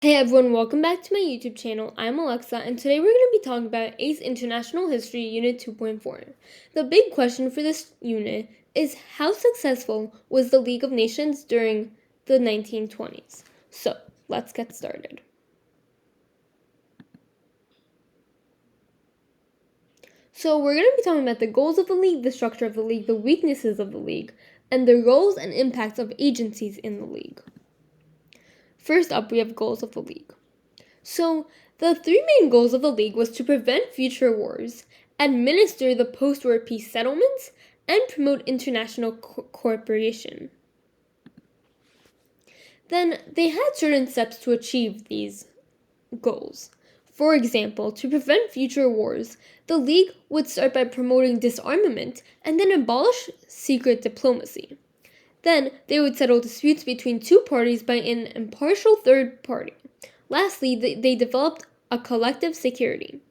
Hey everyone, welcome back to my YouTube channel. I'm Alexa, and today we're going to be talking about ACE International History Unit 2.4. The big question for this unit is how successful was the League of Nations during the 1920s? So, let's get started. So, we're going to be talking about the goals of the League, the structure of the League, the weaknesses of the League, and the roles and impacts of agencies in the League. First up, we have goals of the League. So, the three main goals of the League was to prevent future wars, administer the post-war peace settlements, and promote international cooperation. Then, they had certain steps to achieve these goals. For example, to prevent future wars, the League would start by promoting disarmament and then abolish secret diplomacy. Then, they would settle disputes between two parties by an impartial third party. Lastly, they developed a collective security.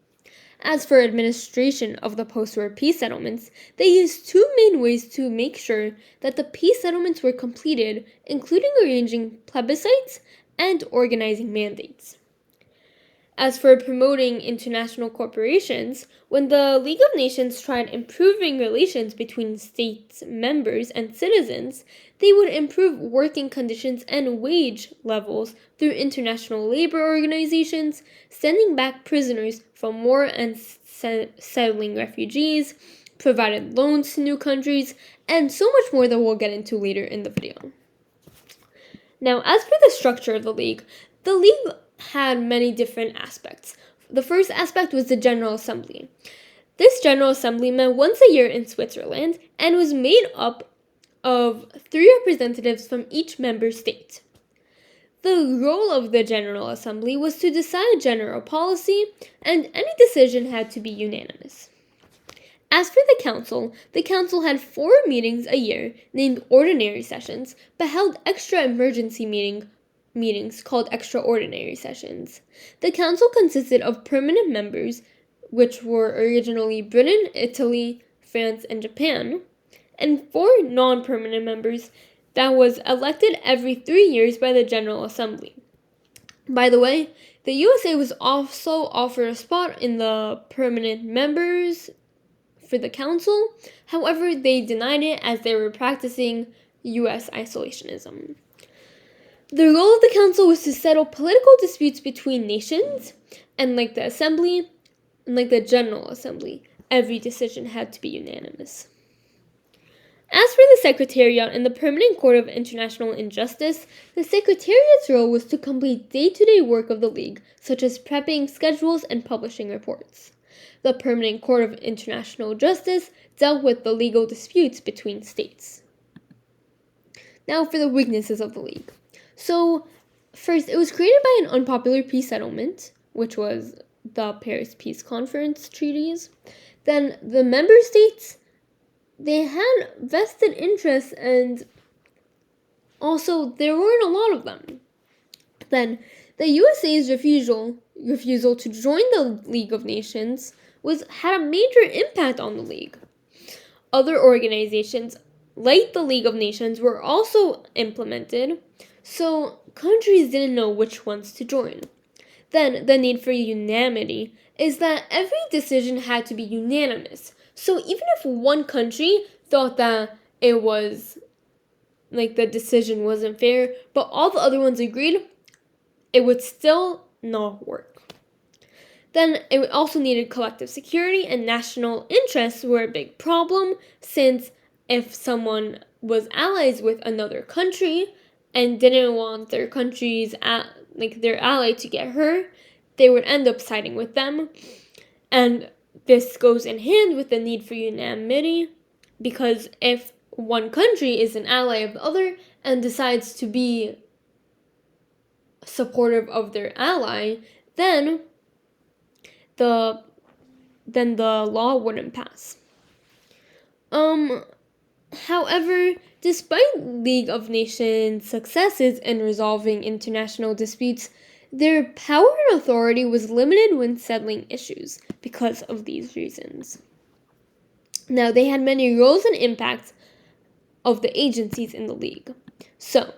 As for administration of the post-war peace settlements, they used two main ways to make sure that the peace settlements were completed, including arranging plebiscites and organizing mandates. As for promoting international corporations, when the League of Nations tried improving relations between states, members, and citizens, they would improve working conditions and wage levels through international labor organizations, sending back prisoners from war and settling refugees, provided loans to new countries, and so much more that we'll get into later in the video. Now, as for the structure of the League had many different aspects. The first aspect was the General Assembly. This General Assembly met once a year in Switzerland and was made up of 3 representatives from each member state. The role of the General Assembly was to decide general policy, and any decision had to be unanimous. As for the Council had 4 meetings a year named ordinary sessions, but held extra emergency meetings called extraordinary sessions. The Council consisted of permanent members, which were originally Britain, Italy, France, and Japan, and 4 non-permanent members that was elected every 3 years by the General Assembly. By the way, the USA was also offered a spot in the permanent members for the Council. However, they denied it as they were practicing US isolationism. The role of the Council was to settle political disputes between nations, and like the Assembly, and like the General Assembly, every decision had to be unanimous. As for the Secretariat and the Permanent Court of International Injustice, the Secretariat's role was to complete day-to-day work of the League, such as prepping schedules and publishing reports. The Permanent Court of International Justice dealt with the legal disputes between states. Now for the weaknesses of the League. So, first, it was created by an unpopular peace settlement, which was the Paris Peace Conference treaties. Then the member states, they had vested interests, and also there weren't a lot of them. Then the USA's refusal to join the League of Nations had a major impact on the League. Other organizations, like the League of Nations, were also implemented, so countries didn't know which ones to join. Then, the need for unanimity is that every decision had to be unanimous. So even if one country thought that it was, like, the decision wasn't fair, but all the other ones agreed, it would still not work. Then it also needed collective security, and national interests were a big problem, since if someone was allies with another country and didn't want their country's their ally to get hurt, they would end up siding with them. And this goes in hand with the need for unanimity, because if one country is an ally of the other and decides to be supportive of their ally, then the law wouldn't pass. However, despite League of Nations' successes in resolving international disputes, their power and authority was limited when settling issues because of these reasons. Now, they had many roles and impacts of the agencies in the League. So,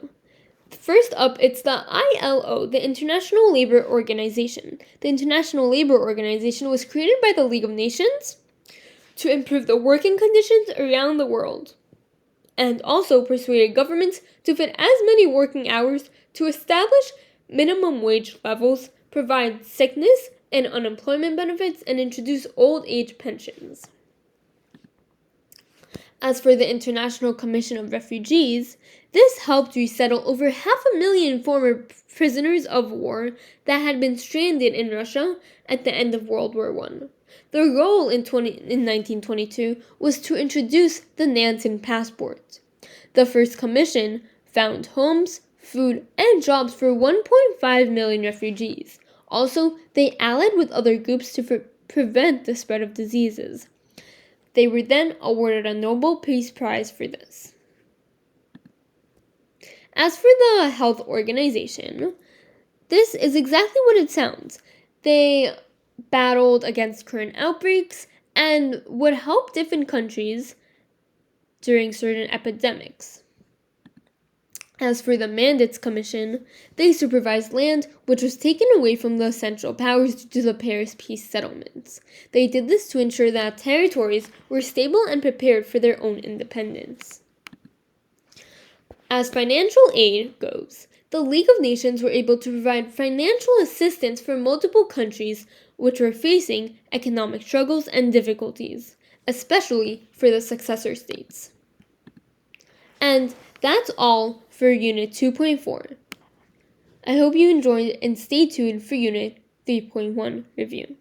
First up, it's the ILO, the International Labour Organization. The International Labour Organization was created by the League of Nations to improve the working conditions around the world, and also persuaded governments to fit as many working hours to establish minimum wage levels, provide sickness and unemployment benefits, and introduce old age pensions. As for the International Commission of Refugees, this helped resettle over 500,000 former prisoners of war that had been stranded in Russia at the end of World War I. Their goal in 1922 was to introduce the Nansen Passport. The first commission found homes, food, and jobs for 1.5 million refugees. Also, they allied with other groups to prevent the spread of diseases. They were then awarded a Nobel Peace Prize for this. As for the Health Organization, this is exactly what it sounds. They battled against current outbreaks and would help different countries during certain epidemics. As for the Mandates Commission, they supervised land which was taken away from the Central Powers due to the Paris Peace settlements. They did this to ensure that territories were stable and prepared for their own independence. As financial aid goes, the League of Nations were able to provide financial assistance for multiple countries which were facing economic struggles and difficulties, especially for the successor states. And that's all for Unit 2.4. I hope you enjoyed and stay tuned for Unit 3.1 review.